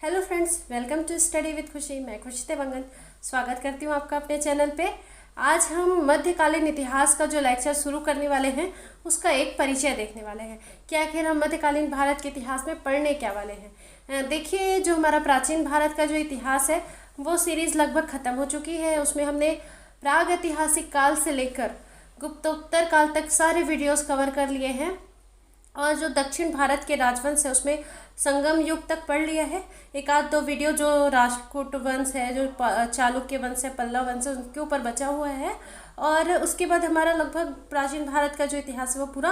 Hello friends, welcome to study with Khushi. मैं खुशी तेवंगन स्वागत करती हूँ आपका अपने चैनल पे। आज हम मध्यकालीन इतिहास का जो लेक्चर शुरू करने वाले हैं उसका एक परिचय देखने वाले हैं कि आखिर हम मध्यकालीन भारत के इतिहास में पढ़ने क्या वाले हैं। देखिए, जो हमारा प्राचीन भारत का जो इतिहास है वो सीरीज़ लगभग ख़त्म हो चुकी है। उसमें हमने प्राग ऐतिहासिक काल से लेकर गुप्तोत्तर काल तक सारे वीडियोज़ कवर कर लिए हैं और जो दक्षिण भारत के राजवंश है उसमें संगम युग तक पढ़ लिया है। एक आध दो वीडियो जो राष्ट्रकूट वंश है, जो चालुक्य वंश है, पल्लव वंश है, उनके ऊपर बचा हुआ है। और उसके बाद हमारा लगभग प्राचीन भारत का जो इतिहास है वो पूरा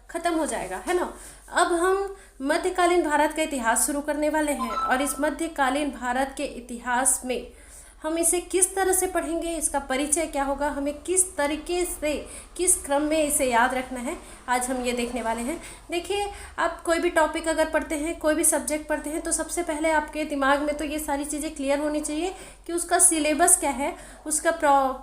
ख़त्म हो जाएगा, है ना। अब हम मध्यकालीन भारत का इतिहास शुरू करने वाले हैं और इस मध्यकालीन भारत के इतिहास में हम इसे किस तरह से पढ़ेंगे, इसका परिचय क्या होगा, हमें किस तरीके से किस क्रम में इसे याद रखना है, आज हम ये देखने वाले हैं। देखिए, आप कोई भी टॉपिक अगर पढ़ते हैं, कोई भी सब्जेक्ट पढ़ते हैं, तो सबसे पहले आपके दिमाग में तो ये सारी चीज़ें क्लियर होनी चाहिए कि उसका सिलेबस क्या है, उसका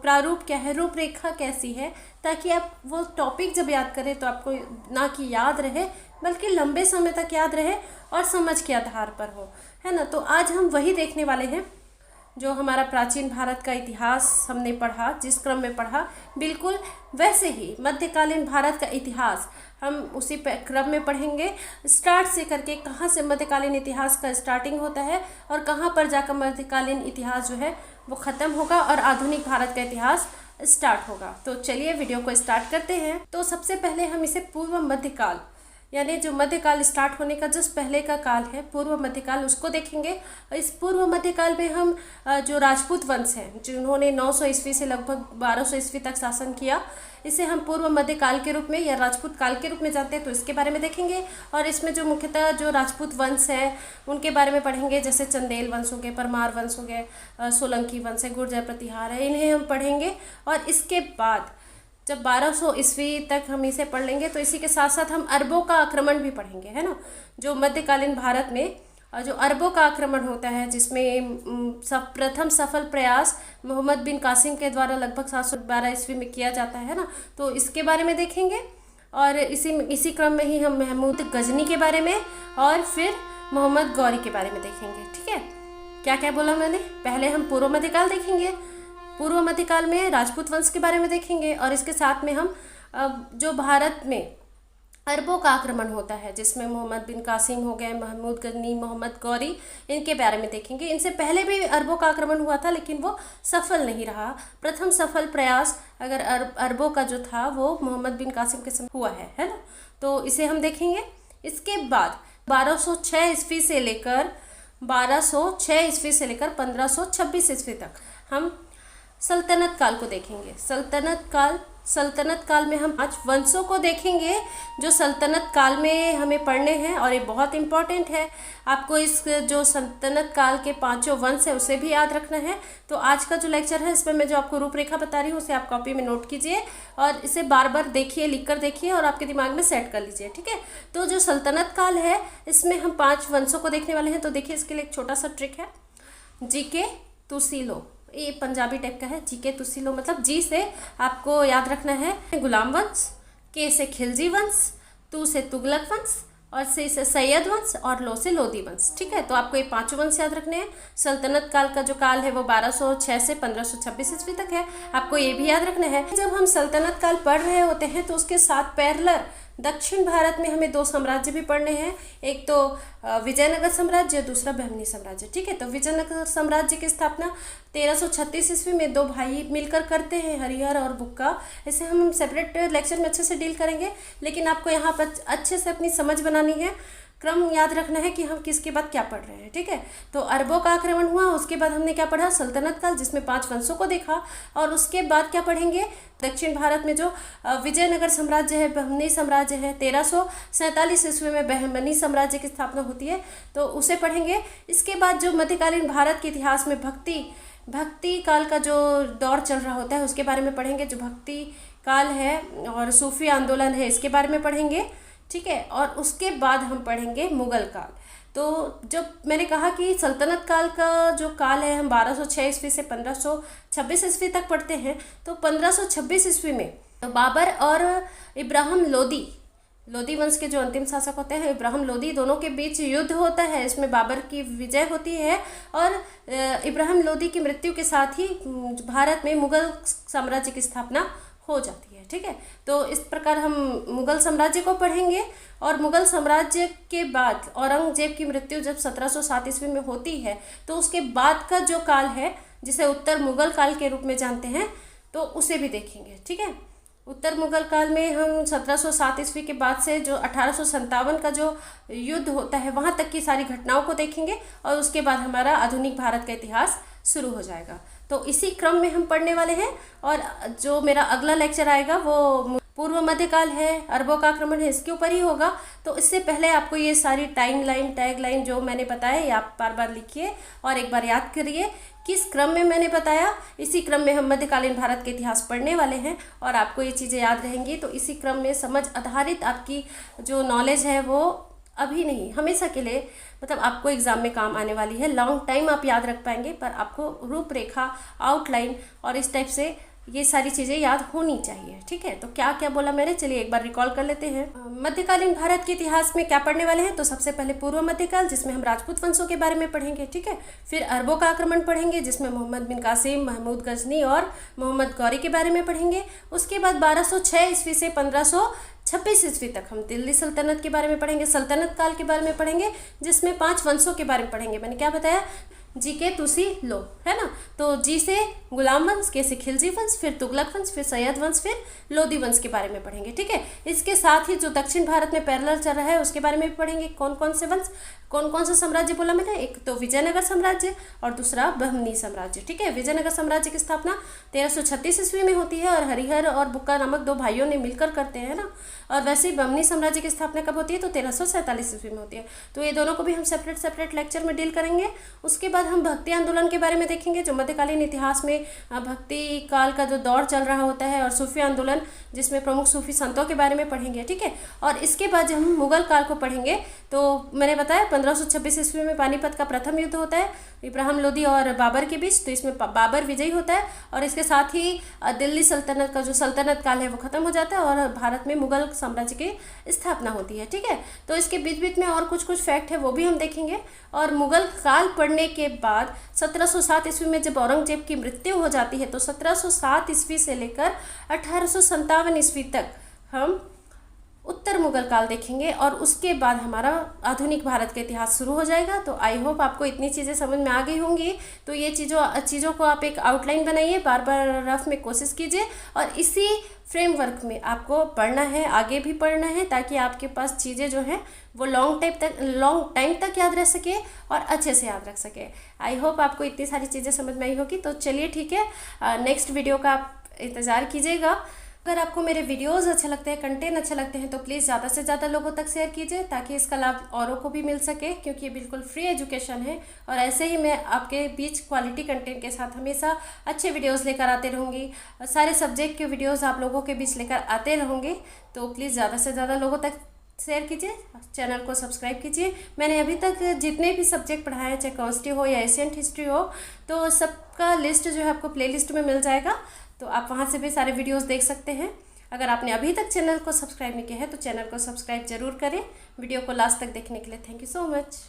प्रारूप क्या है, रूपरेखा कैसी है, ताकि आप वो टॉपिक जब याद करें तो आपको ना कि याद रहे बल्कि लंबे समय तक याद रहे और समझ के आधार पर हो, है ना। तो आज हम वही देखने वाले हैं जो हमारा प्राचीन भारत का इतिहास हमने पढ़ा, जिस क्रम में पढ़ा बिल्कुल वैसे ही मध्यकालीन भारत का इतिहास हम उसी क्रम में पढ़ेंगे, स्टार्ट से करके कहाँ से मध्यकालीन इतिहास का स्टार्टिंग होता है और कहाँ पर जाकर मध्यकालीन इतिहास जो है वो ख़त्म होगा और आधुनिक भारत का इतिहास स्टार्ट होगा। तो चलिए वीडियो को स्टार्ट करते हैं। तो सबसे पहले हम इसे पूर्व मध्यकाल, यानी जो मध्यकाल स्टार्ट होने का जस्ट पहले का काल है, पूर्व मध्यकाल, उसको देखेंगे। इस पूर्व मध्यकाल में हम जो राजपूत वंश हैं जिन्होंने 900 ईस्वी से लगभग 1200 ईस्वी तक शासन किया, इसे हम पूर्व मध्यकाल के रूप में या राजपूत काल के रूप में जानते हैं, तो इसके बारे में देखेंगे। और इसमें जो मुख्यतः जो राजपूत वंश हैं उनके बारे में पढ़ेंगे, जैसे चंदेल वंश हो गए, परमार वंश हो गए, सोलंकी वंश है, गुर्जर प्रतिहार है, इन्हें हम पढ़ेंगे। और इसके बाद जब 1200 ईस्वी तक हम इसे पढ़ लेंगे तो इसी के साथ साथ हम अरबों का आक्रमण भी पढ़ेंगे, है ना। जो मध्यकालीन भारत में जो अरबों का आक्रमण होता है, जिसमें प्रथम सफल प्रयास मोहम्मद बिन कासिम के द्वारा लगभग 712 ईस्वी में किया जाता है ना, तो इसके बारे में देखेंगे। और इसी क्रम में ही हम महमूद गजनी के बारे में और फिर मोहम्मद गौरी के बारे में देखेंगे। ठीक है, क्या क्या बोला मैंने, पहले हम पूर्व मध्यकाल देखेंगे, पूर्व मध्यकाल में राजपूत वंश के बारे में देखेंगे और इसके साथ में हम जो भारत में अरबों का आक्रमण होता है जिसमें मोहम्मद बिन कासिम हो गए, महमूद गजनी, मोहम्मद गौरी, इनके बारे में देखेंगे। इनसे पहले भी अरबों का आक्रमण हुआ था लेकिन वो सफल नहीं रहा। प्रथम सफल प्रयास अगर अरबों का जो था वो मोहम्मद बिन कासिम के समय हुआ है ना, तो इसे हम देखेंगे। इसके बाद 1206 ईस्वी से लेकर 1526 ईस्वी तक हम सल्तनत काल को देखेंगे। सल्तनत काल में हम 5 वंशों को देखेंगे जो सल्तनत काल में हमें पढ़ने हैं और ये बहुत इम्पॉर्टेंट है। आपको इस जो सल्तनत काल के 5 वंश है उसे भी याद रखना है। तो आज का जो लेक्चर है इसमें मैं जो आपको रूपरेखा बता रही हूँ उसे आप कॉपी में नोट कीजिए और इसे बार बार देखिए, लिख कर देखिए और आपके दिमाग में सेट कर लीजिए। ठीक है, तो जो सल्तनत काल है इसमें हम 5 वंशों को देखने वाले हैं। तो देखिए, इसके लिए एक छोटा सा ट्रिक है, जीके तुसी लो, ये पंजाबी टाइप का है। जीके तुसी लो मतलब जी से आपको याद रखना है गुलाम वंश, के से खिलजी वंश, तू से तुगलक वंश और से सैयद वंश और लो से लोदी वंश। ठीक है, तो आपको ये 5 वंश याद रखने हैं। सल्तनत काल का जो काल है वो 1206 से 1526 ईस्वी तक है, आपको ये भी याद रखना है। जब हम सल्तनत काल पढ़ रहे होते हैं तो उसके साथ पैरेलल दक्षिण भारत में हमें 2 साम्राज्य भी पढ़ने हैं, एक तो विजयनगर साम्राज्य, दूसरा बहमनी साम्राज्य। ठीक है, तो विजयनगर साम्राज्य की स्थापना 1336 ईस्वी में 2 भाई मिलकर करते हैं, हरिहर और बुक्का। इसे हम सेपरेट लेक्चर में अच्छे से डील करेंगे, लेकिन आपको यहाँ पर अच्छे से अपनी समझ बनानी है, क्रम याद रखना है कि हम किसके बाद क्या पढ़ रहे हैं। ठीक है, तो अरबों का आक्रमण हुआ, उसके बाद हमने क्या पढ़ा, सल्तनत काल जिसमें 5 वंशों को देखा। और उसके बाद क्या पढ़ेंगे, दक्षिण भारत में जो विजयनगर साम्राज्य है, बहमनी साम्राज्य है, 1347 ईस्वी में बहमनी साम्राज्य की स्थापना होती है, तो उसे पढ़ेंगे। इसके बाद जो मध्यकालीन भारत के इतिहास में भक्ति काल का जो दौर चल रहा होता है उसके बारे में पढ़ेंगे, जो भक्ति काल है और सूफी आंदोलन है इसके बारे में पढ़ेंगे। ठीक है, और उसके बाद हम पढ़ेंगे मुगल काल। तो जब मैंने कहा कि सल्तनत काल का जो काल है हम 1206 ईस्वी से 1526 ईस्वी तक पढ़ते हैं, तो 1526 ईस्वी में तो बाबर और इब्राहिम लोदी लोदी वंश के जो अंतिम शासक होते हैं इब्राहिम लोदी, दोनों के बीच युद्ध होता है। इसमें बाबर की विजय होती है और इब्राहिम लोदी की मृत्यु के साथ ही भारत में मुगल साम्राज्य की स्थापना हो जाती है। ठीक है, तो इस प्रकार हम मुगल साम्राज्य को पढ़ेंगे। और मुगल साम्राज्य के बाद औरंगजेब की मृत्यु जब 1707 ईस्वी में होती है, तो उसके बाद का जो काल है जिसे उत्तर मुगल काल के रूप में जानते हैं, तो उसे भी देखेंगे। ठीक है, उत्तर मुगल काल में हम 1707 ईस्वी के बाद से जो 1857 का जो युद्ध होता है वहाँ तक की सारी घटनाओं को देखेंगे और उसके बाद हमारा आधुनिक भारत का इतिहास शुरू हो जाएगा। तो इसी क्रम में हम पढ़ने वाले हैं। और जो मेरा अगला लेक्चर आएगा वो पूर्व मध्यकाल है, अरबों का आक्रमण है, इसके ऊपर ही होगा। तो इससे पहले आपको ये सारी टाइम लाइन, टैग लाइन जो मैंने बताया ये आप बार बार लिखिए और एक बार याद करिए किस क्रम में मैंने बताया। इसी क्रम में हम मध्यकालीन भारत के इतिहास पढ़ने वाले हैं और आपको ये चीज़ें याद रहेंगी। तो इसी क्रम में समझ आधारित आपकी जो नॉलेज है वो अभी नहीं, हमेशा के लिए, मतलब आपको एग्ज़ाम में काम आने वाली है। लॉन्ग टाइम आप याद रख पाएंगे, पर आपको रूपरेखा, आउटलाइन और इस टाइप से ये सारी चीज़ें याद होनी चाहिए। ठीक है, तो क्या क्या बोला मैंने, चलिए एक बार रिकॉल कर लेते हैं। मध्यकालीन भारत के इतिहास में क्या पढ़ने वाले हैं, तो सबसे पहले पूर्व मध्यकाल जिसमें हम राजपूत वंशों के बारे में पढ़ेंगे। ठीक है, फिर अरबों का आक्रमण पढ़ेंगे जिसमें मोहम्मद बिन कासिम, महमूद गजनी और मोहम्मद गौरी के बारे में पढ़ेंगे। उसके बाद 1206 ईस्वी से 1526 ईस्वी तक हम दिल्ली सल्तनत के बारे में पढ़ेंगे, सल्तनत काल के बारे में पढ़ेंगे जिसमें 5 वंशों के बारे में पढ़ेंगे। मैंने क्या बताया, जी के तुसी लो, है ना। तो जी से गुलाम वंश, के से खिलजी वंश, फिर तुगलक वंश, फिर सैयद वंश, फिर लोदी वंश के बारे में पढ़ेंगे। ठीक है, इसके साथ ही जो दक्षिण भारत में पैरेलल चल रहा है उसके बारे में भी पढ़ेंगे। कौन कौन से वंश, कौन कौन सा साम्राज्य बोला मैंने, एक तो विजयनगर साम्राज्य और दूसरा बहमनी साम्राज्य। ठीक है, विजयनगर साम्राज्य की स्थापना 1336 ईस्वी में होती है और हरिहर और बुक्का नामक 2 भाइयों ने मिलकर करते हैं ना। और वैसे ही बहमनी साम्राज्य की स्थापना कब होती है, तो 1347 ईस्वी में होती है। तो ये दोनों को भी हम सेपरेट लेक्चर में डील करेंगे। उसके बाद हम भक्ति आंदोलन के बारे में देखेंगे, जो मध्यकालीन इतिहास में भक्ति काल का जो दौर चल रहा होता है, और सूफी आंदोलन जिसमें प्रमुख सूफी संतों के बारे में पढ़ेंगे। ठीक है, और इसके बाद जब हम मुगल काल को पढ़ेंगे तो मैंने बताया 1526 ईस्वी में पानीपत का प्रथम युद्ध होता है इब्राहिम लोदी और बाबर के बीच। तो इसमें बाबर विजयी होता है और इसके साथ ही दिल्ली सल्तनत का जो सल्तनत काल है वो खत्म हो जाता है और भारत में मुगल साम्राज्य की स्थापना होती है। ठीक है, तो इसके बीच बीच में और कुछ फैक्ट है वो भी हम देखेंगे। और मुगल काल पढ़ने के बाद 1707 ईस्वी में जब औरंगजेब की मृत्यु हो जाती है तो 1707 ईस्वी से लेकर 1857 ईस्वी तक हम उत्तर मुगल काल देखेंगे और उसके बाद हमारा आधुनिक भारत का इतिहास शुरू हो जाएगा। तो आई होप आपको इतनी चीज़ें समझ में आ गई होंगी। तो ये चीज़ों को आप एक आउटलाइन बनाइए, बार बार रफ में कोशिश कीजिए और इसी फ्रेमवर्क में आपको पढ़ना है, आगे भी पढ़ना है, ताकि आपके पास चीज़ें जो हैं वो लॉन्ग टाइम तक याद रह सके और अच्छे से याद रख सके। आई होप आपको इतनी सारी चीज़ें समझ में आई होगी। तो चलिए ठीक है, नेक्स्ट वीडियो का आप इंतज़ार कीजिएगा। अगर आपको मेरे वीडियोस अच्छे लगते हैं, कंटेंट अच्छे लगते हैं, तो प्लीज़ ज़्यादा से ज़्यादा लोगों तक शेयर कीजिए ताकि इसका लाभ औरों को भी मिल सके, क्योंकि ये बिल्कुल फ्री एजुकेशन है। और ऐसे ही मैं आपके बीच क्वालिटी कंटेंट के साथ हमेशा अच्छे वीडियोस लेकर आते रहूँगी, सारे सब्जेक्ट के वीडियोस आप लोगों के बीच लेकर आते रहूँगी। तो प्लीज़ ज़्यादा से ज़्यादा लोगों तक शेयर कीजिए, चैनल को सब्सक्राइब कीजिए। मैंने अभी तक जितने भी सब्जेक्ट पढ़ाए हैं, चाहे कॉन्स्टी हो या एशियन हिस्ट्री हो, तो सबका लिस्ट जो है आपको प्लेलिस्ट में मिल जाएगा। तो आप वहाँ से भी सारे वीडियोस देख सकते हैं। अगर आपने अभी तक चैनल को सब्सक्राइब नहीं किया है तो चैनल को सब्सक्राइब जरूर करें। वीडियो को लास्ट तक देखने के लिए थैंक यू सो मच।